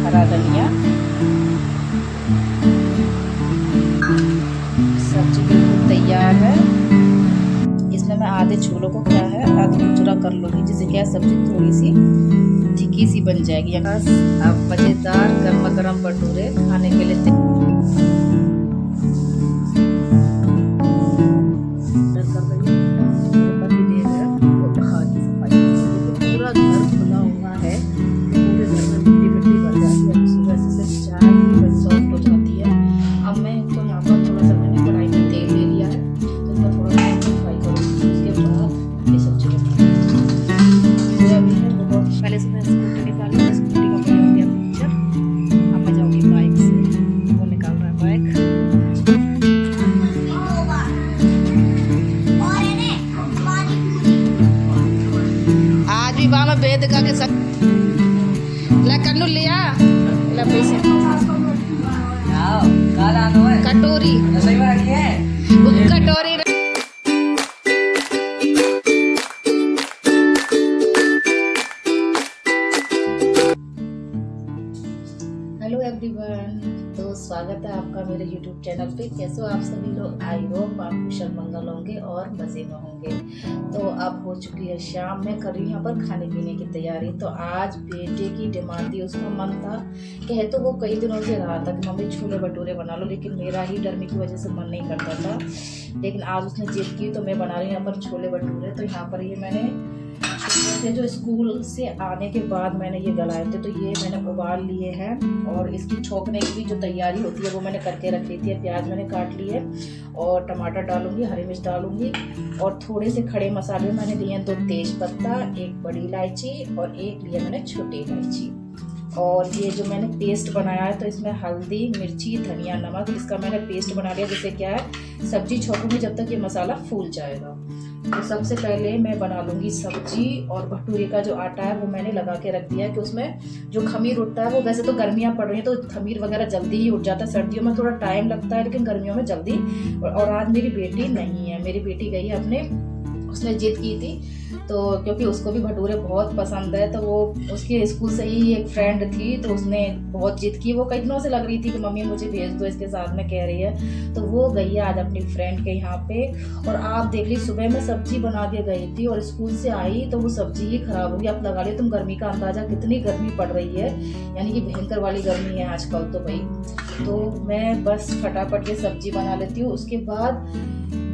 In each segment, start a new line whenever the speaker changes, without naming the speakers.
हरा धनिया। सब्जी बिल्कुल तैयार है। इसमें मैं आधे छोलों को क्या है आधा कुचरा कर लूँगी, जिससे क्या सब्जी थोड़ी सी थिकी सी बन जाएगी। बस अब मज़ेदार गर्मा गर्म भटूरे खाने के लिए पूरा घर खुला हुआ है, पूरे घर में मिट्टी मिट्टी भर जाती है। सुबह से चाय भी सॉफ्ट हो जाती है। अब मैं इनको यहाँ पर थोड़ा सा मैंने कढ़ाई में तेल ले लिया है, तो इसमें थोड़ा सा फ्राई करूँगी। उसके बाद ये सब्जी बनाऊँगी। सोयाबीन है बहुत पहले से मैं स्कूटी निकाल ली, स्कूटी का बना हो गया पिक्चर। अब मैं जाऊँगी बाइक से, वो निकाल रहा है बाइक। आज भी वहाँ में बेद का के सब ला कन्नू लिया ला पैसे कटोरी कटोरी। हेलो एवरीवन, तो स्वागत है आपका मेरे YouTube चैनल पे। कैसे हो आप सभी लोग? आई होप आप कुशल मंगल होंगे और मज़े में होंगे। तो अब हो चुकी है शाम, मैं कर रही हूँ यहाँ पर खाने पीने की तैयारी। तो आज बेटे की डिमांड थी, उसका मन था, कहे तो वो कई दिनों से रहा था कि मम्मी छोले भटूरे बना लो, लेकिन मेरा ही डरने की वजह से मन नहीं करता था। लेकिन आज उसने जिद की तो मैं बना रही हूँ यहाँ पर छोले भटूरे। तो यहाँ पर ये मैंने छोले थे जो स्कूल से आने के बाद मैंने ये गलाए थे, तो ये मैंने उबाल लिए हैं। और इसकी छोंकने की भी जो तैयारी होती है वो मैंने करके रख ली थी। प्याज मैंने काट लिए और टमाटर डालूंगी, हरी मिर्च डालूंगी और थोड़े से खड़े मसाले मैंने लिए हैं। 2 तेज पत्ता, 1 बड़ी इलायची और 1 लिया मैंने छोटी इलायची। और ये जो मैंने पेस्ट बनाया है, तो इसमें हल्दी, मिर्ची, धनिया, नमक, इसका मैंने पेस्ट बना लिया। जिससे क्या है सब्जी छोंकूंगी जब तक ये मसाला फूल जाएगा। तो सबसे पहले मैं बना लूँगी सब्जी। और भटूरे का जो आटा है वो मैंने लगा के रख दिया है कि उसमें जो खमीर उठता है, वो वैसे तो गर्मियाँ पड़ रही हैं तो खमीर वगैरह जल्दी ही उठ जाता है। सर्दियों में थोड़ा टाइम लगता है, लेकिन गर्मियों में जल्दी। और आज मेरी बेटी नहीं है, मेरी बेटी गई है अपने, उसने जिद की थी तो, क्योंकि उसको भी भटूरे बहुत पसंद है। तो वो उसके स्कूल से ही एक फ्रेंड थी, तो उसने बहुत जिद की। वो कई दिनों से लग रही थी कि मम्मी मुझे भेज दो इसके साथ में, कह रही है। तो वो गई है आज अपनी फ्रेंड के यहाँ पे। और आप देख ली, सुबह में सब्जी बना के गई थी और स्कूल से आई तो वो सब्जी ही खराब हो गई। आप लगा लियो तुम गर्मी का अंदाजा, कितनी गर्मी पड़ रही है, यानी कि भयंकर वाली गर्मी है आजकल तो भाई। तो मैं बस फटाफट ये सब्जी बना लेती हूँ। उसके बाद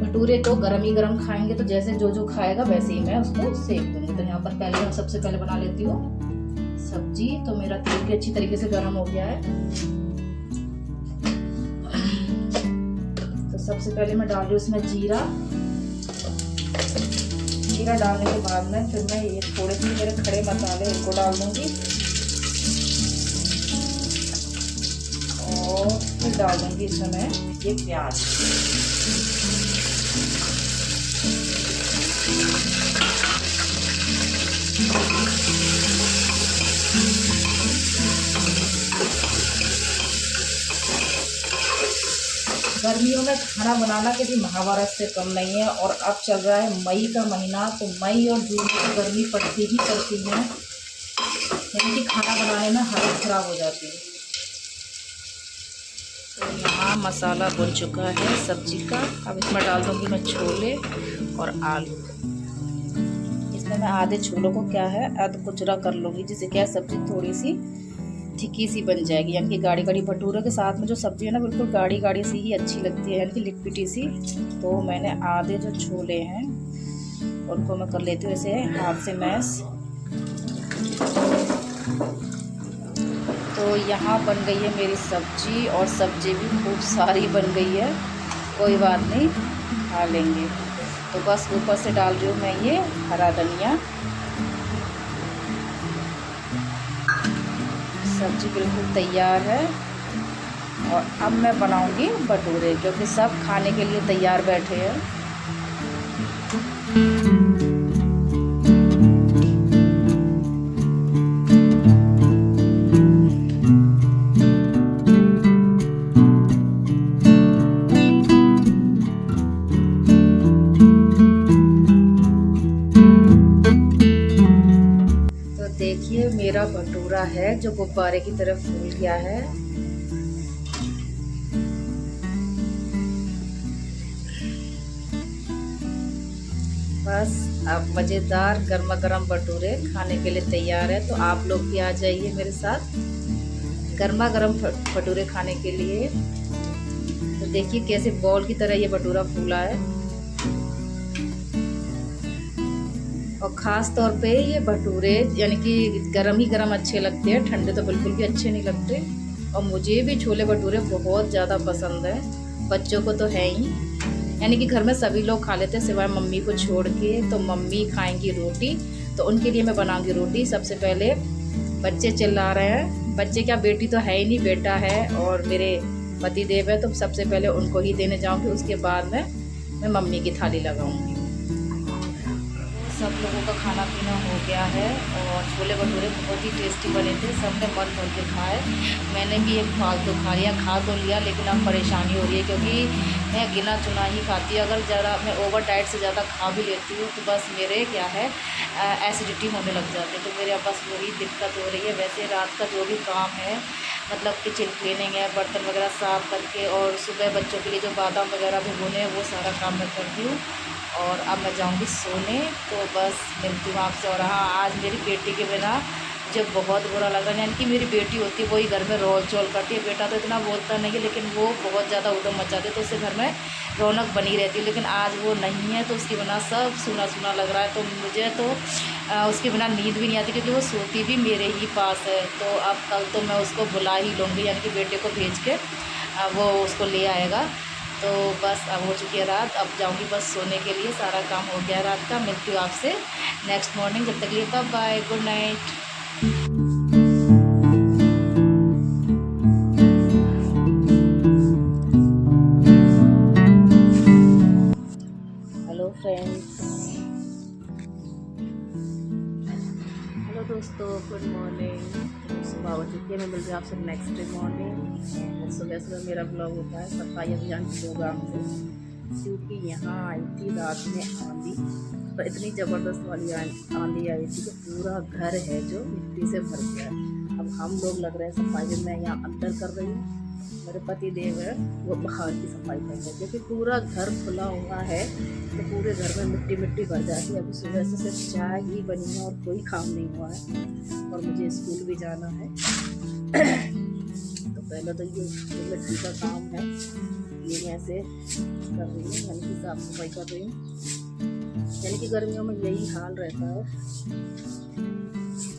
भटूरे तो गरम ही गरम खाएंगे, तो जैसे जो खाएगा वैसे ही मैं उसको सेक दूंगी। तो यहाँ पर पहले सबसे पहले बना लेती हूँ सब्जी। तो मेरा तेल भी अच्छी तरीके से गरम हो गया है। तो सबसे पहले मैं डाल रही हूँ इसमें जीरा। जीरा डालने के बाद में फिर मैं ये थोड़े से मेरे खड़े मसाले इनको डाल दूंगी और फिर डाल दूंगी इसमें मैं ये प्याज। गर्मियों में खाना बनाना किसी महाभारत से कम नहीं है। और अब चल रहा है मई का महीना, तो मई और जून में गर्मी पड़ती ही पड़ती है, यानी कि खाना बनाने में हालत ख़राब हो जाती है। तो यहाँ मसाला भुन चुका है सब्जी का। अब इसमें डाल दूँगी मैं छोले और आलू। इसमें मैं आधे छोलों को क्या है आधा कुचरा कर लूँगी, जिससे क्या सब्जी थोड़ी सी थिकी सी बन जाएगी। यानी कि गाढ़ी गाढ़ी भटूरे के साथ में जो सब्जी है ना, बिल्कुल गाढ़ी गाढ़ी सी ही अच्छी लगती है, यानी कि लिटपिटी सी। तो मैंने आधे जो छोले हैं उनको मैं कर लेती हूँ ऐसे हाथ से मैश। तो यहाँ बन गई है मेरी सब्जी, और सब्जी भी खूब सारी बन गई है, कोई बात नहीं खा लेंगे। तो बस ऊपर से डाल रही हूँ मैं ये हरा धनिया। सब्जी बिल्कुल तैयार है। और अब मैं बनाऊंगी भटूरे, क्योंकि सब खाने के लिए तैयार बैठे हैं। देखिए मेरा भटूरा है जो गुब्बारे की तरफ फूल गया है। बस अब मज़ेदार गर्मा गर्म भटूरे खाने के लिए तैयार है। तो आप लोग भी आ जाइए मेरे साथ गर्मा गर्म भटूरे खाने के लिए। तो देखिए कैसे बॉल की तरह ये भटूरा फूला है। और ख़ास तौर पे ये भटूरे यानी कि गरम ही गरम अच्छे लगते हैं, ठंडे तो बिल्कुल भी अच्छे नहीं लगते। और मुझे भी छोले भटूरे बहुत ज़्यादा पसंद है, बच्चों को तो है ही, यानी कि घर में सभी लोग खा लेते हैं सिवाय मम्मी को छोड़ के। तो मम्मी खाएंगी रोटी, तो उनके लिए मैं बनाऊंगी रोटी। सबसे पहले बच्चे चिल्ला रहे हैं, बच्चे क्या बेटी तो है ही नहीं, बेटा है और मेरे पति देव है, तो सबसे पहले उनको ही देने जाऊंगी, उसके बाद में मैं मम्मी की थाली लगाऊंगी। सब लोगों का खाना पीना हो गया है और छोले भटूरे बहुत ही टेस्टी बने थे, सबने मन भर के खाए। मैंने भी एक फालतू खा लिया, खा तो लिया लेकिन अब परेशानी हो रही है क्योंकि मैं गिना चुना ही खाती हूँ। अगर ज़रा मैं ओवर डाइट से ज़्यादा खा भी लेती हूँ तो बस मेरे क्या है एसिडिटी होने लग जाती है, तो मेरे अब बस वही दिक्कत हो रही है। वैसे रात का जो भी काम है, मतलब किचन क्लीनिंग है, बर्तन वगैरह साफ़ करके, और सुबह बच्चों के लिए जो बादाम वगैरह भिगोने हैं वो सारा काम मैं करती हूँ। और अब मैं जाऊंगी सोने। तो बस मिलती हूँ आपसे। और हाँ, आज मेरी बेटी के बिना मुझे बहुत बुरा लग रहा है, यानी कि मेरी बेटी होती है वही घर में रोल चोल करती है। बेटा तो इतना बोलता नहीं है लेकिन वो बहुत ज़्यादा उधम मचाती है, तो उससे घर में रौनक बनी रहती है। लेकिन आज वो नहीं है तो उसके बिना सब सूना सूना लग रहा है। तो मुझे तो उसके बिना नींद भी नहीं आती क्योंकि वो सोती भी मेरे ही पास है। तो अब कल तो मैं उसको बुला ही लूँगी, यानी कि बेटे को भेज के वो उसको ले आएगा। तो बस अब हो चुकी है रात, अब जाऊंगी बस सोने के लिए, सारा काम हो गया रात का। मिलती हूँ आपसे नेक्स्ट मॉर्निंग, जब तक के लिए bye bye, good night. Hello friends, hello दोस्तों, गुड मॉर्निंग। सुबह हो चुकी है, मैं मिल रही हूँ आपसे नेक्स्ट डे मॉर्निंग। सुबह सुबह मेरा ब्लॉग होता है सफाई अभियान के प्रोग्राम से, क्योंकि यहाँ आई थी रात में आंधी, तो इतनी ज़बरदस्त वाली आंधी आई थी कि पूरा घर है जो मिट्टी से भर गया है। अब हम लोग लग रहे हैं सफाई में, मैं यहाँ अंदर कर रही हूँ, मेरे पति देव है वो बाहर की सफाई कर रहे हैं, क्योंकि पूरा घर खुला हुआ है तो पूरे घर में मिट्टी मिट्टी भर जाती है। अभी सुबह से सिर्फ चाय ही बनी है और कोई काम नहीं हुआ है, और मुझे स्कूल भी जाना है। तो पहले तो ये मिट्टी का काम है, ये मैं ऐसे कर रही हूँ, यानी कि साफ सफाई कर रही हूँ। यानी कि गर्मियों में यही हाल रहता है,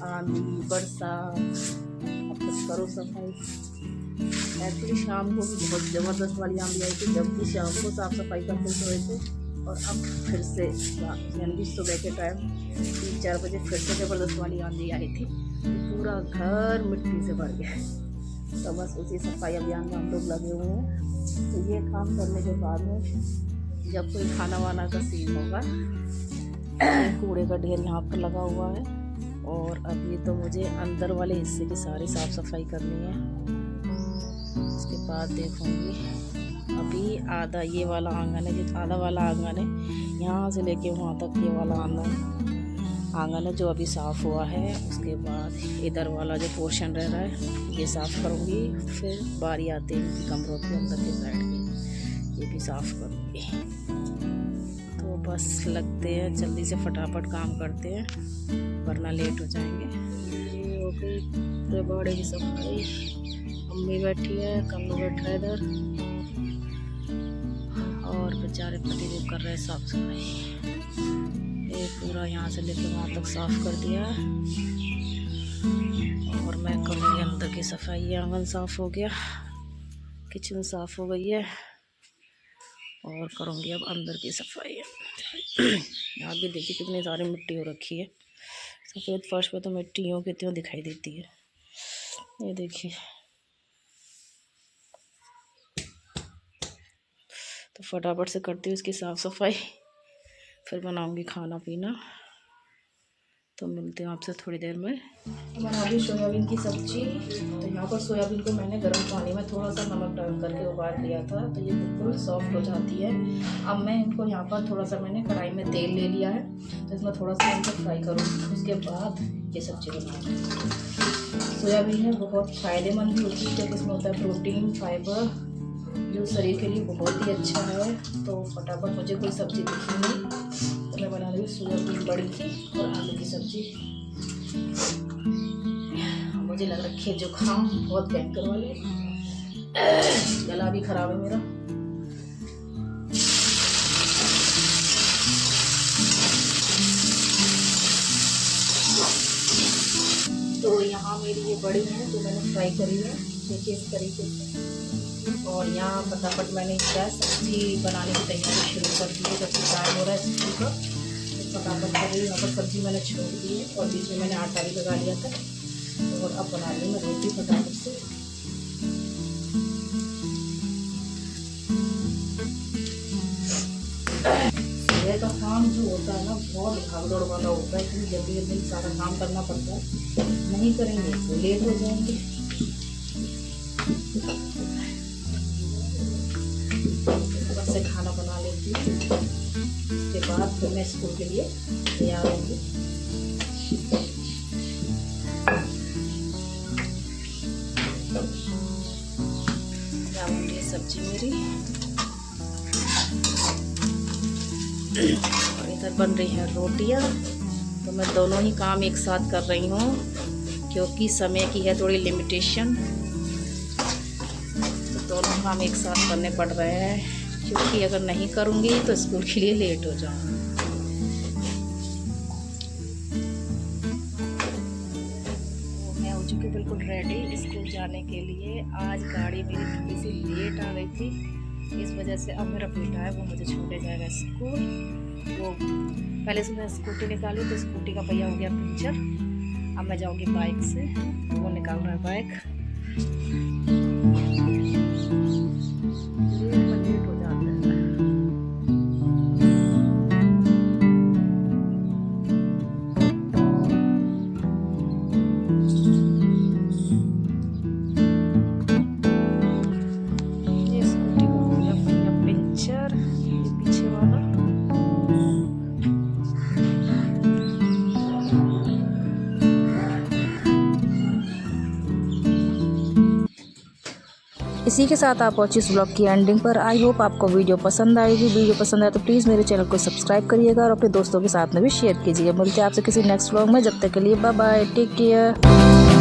आंधी बरसात, अब तक करो सफाई। एक्चुअली शाम को भी बहुत ज़बरदस्त वाली आंधी आई थी, जब भी शाम को साफ़ सफाई करते सोए थे, और अब फिर से यानी कि सुबह के टाइम 3-4 बजे फिर से ज़बरदस्त वाली आंधी आई थी, तो पूरा घर मिट्टी से भर गया। तो बस उसी सफाई अभियान में हम लोग लगे हुए हैं। तो ये काम करने के बाद में जब कोई खाना वाना का सीन होगा, कूड़े का ढेर यहाँ पर लगा हुआ है, और अभी तो मुझे अंदर वाले हिस्से की सारी साफ़ सफाई करनी है। उसके बाद देखूंगी, अभी आधा ये वाला आंगन है, जो आधा वाला आंगन है, यहाँ से लेके वहाँ तक ये वाला आंगन है जो अभी साफ़ हुआ है। उसके बाद इधर वाला जो पोर्शन रह रहा है ये साफ़ करूँगी, फिर बारी आती है इनकी कमरों के अंदर के साइड की, ये भी साफ़ करूँगी। तो बस लगते हैं जल्दी से, फटाफट काम करते हैं वरना लेट हो जाएंगे। ये हो गई बॉडी की सफाई, मम्मी बैठी है, कन्नू बैठा है इधर, और बेचारे पतिदेव कर रहे हैं साफ सफाई। ये पूरा यहाँ से लेकर वहाँ तक साफ कर दिया, और मैं करूँगी अंदर की सफाई। ये आंगन साफ हो गया, किचन साफ हो गई है, और करूँगी अब अंदर की सफाई। यहाँ भी देखिए कितनी सारी मिट्टी हो रखी है, सफ़ेद फर्श पे तो मिट्टी यूँ की त्यों दिखाई देती है। ये देखिए, तो फटाफट से करती हूँ इसकी साफ़ सफाई, फिर बनाऊंगी खाना पीना। तो मिलते हैं आपसे थोड़ी देर में। बना ली सोयाबीन की सब्जी। तो यहाँ पर सोयाबीन को मैंने गर्म पानी में थोड़ा सा नमक डाल करके उबाल लिया था, तो ये बिल्कुल सॉफ्ट हो जाती है। अब मैं इनको यहाँ पर थोड़ा सा मैंने कढ़ाई में तेल ले लिया है, तो इसमें थोड़ा सा इनको फ्राई करूँ, उसके बाद ये सब्जी बनाऊँ। सोयाबीन है बहुत फ़ायदेमंद भी होती है क्योंकि इसमें होता है प्रोटीन, फाइबर, जो शरीर के लिए बहुत ही अच्छा है। तो फटाफट मुझे कोई सब्ज़ी दिखी नहीं, तो मैं बना रही हूँ सोयाबीन बड़ी की और आलू की सब्ज़ी। मुझे लग रखी है जुकाम बहुत भयंकर वाले, गला भी खराब है मेरा। तो यहाँ मेरी ये बड़ी है जो मैंने फ्राई करी है, देखिए इस तरीके से। और यहाँ फटाफट मैंने क्या सब्ज़ी बनाने की तैयारी शुरू कर दी है, जबकि टाइम हो रहा है सब्ज़ी का। तो फटाफट कर रही, यहाँ पर सब्ज़ी मैंने छोड़ दी है और बीच में मैंने आटा भी लगा लिया था। और अब बना रही हूँ मैं रोटी फटाफट से। सुबह का काम जो होता है ना बहुत भागदौड़ वाला होता है, इतनी जल्दी जल्दी सारा काम करना पड़ता है, नहीं करेंगे तो लेट हो जाएंगे। से खाना बना लेती हूँ, उसके बाद फिर मैं स्कूल के लिए तैयार होंगी। ये सब्जी मेरी, और इधर बन रही है रोटियाँ। तो मैं दोनों ही काम एक साथ कर रही हूँ क्योंकि समय की है थोड़ी लिमिटेशन, तो दोनों काम एक साथ करने पड़ रहे हैं क्योंकि अगर नहीं करूँगी तो स्कूल के लिए लेट हो जाऊँगी। तो मैं हो चुकी बिल्कुल रेडी स्कूल जाने के लिए। आज गाड़ी मेरी थोड़ी सी लेट आ गई थी, इस वजह से अब मेरा बेटा है वो मुझे छोड़े जाएगा स्कूल। वो पहले से मैं स्कूटी निकाली तो स्कूटी का पहिया हो गया पंचर, अब मैं जाऊँगी बाइक से, वो निकाल रहा है बाइक। इसी के साथ आप पहुंचे इस ब्लॉग की एंडिंग पर। आई होप आपको वीडियो पसंद आएगी। वीडियो पसंद आए तो प्लीज़ मेरे चैनल को सब्सक्राइब करिएगा और अपने दोस्तों के साथ में भी शेयर कीजिएगा। मिलते हैं आपसे किसी नेक्स्ट ब्लॉग में, जब तक के लिए बाय बाय, टेक केयर।